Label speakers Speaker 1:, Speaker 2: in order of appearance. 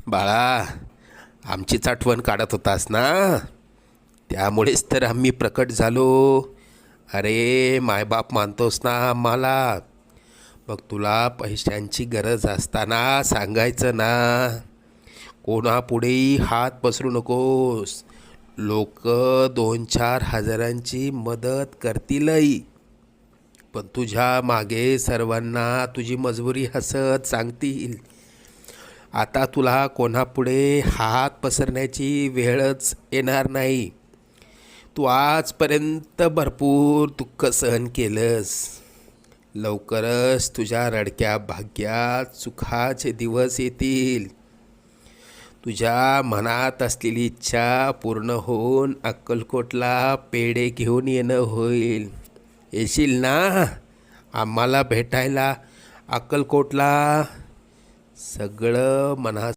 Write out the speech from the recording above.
Speaker 1: बाळा, आमचीच आठवण काढत होतास ना, त्यामुळेच तर आम्ही प्रकट झालो. अरे मायबाप मानतोस ना आम्हाला, मग तुला पैशांची गरज असताना सांगायचं ना. कोणापुढेही हात पसरू नकोस. लोक 2-4 हजारांची मदत करतीलही, पण तुझ्या मागे सर्वांना तुझी मजबुरी हसत सांगतील. आता तुला कोणापुढे हात पसरण्याची वेळच येणार नाही. तू आजपर्यंत भरपूर दुःख सहन केलंस. लवकरच तुझ्या रडक्या भाग्यात सुखाचे दिवस येतील. तुझ्या मनात असलेली इच्छा पूर्ण होऊन अक्कलकोटला पेढे घेऊन येणं होईल. येशील ना आम्हाला भेटायला अक्कलकोटला? सगळं मनात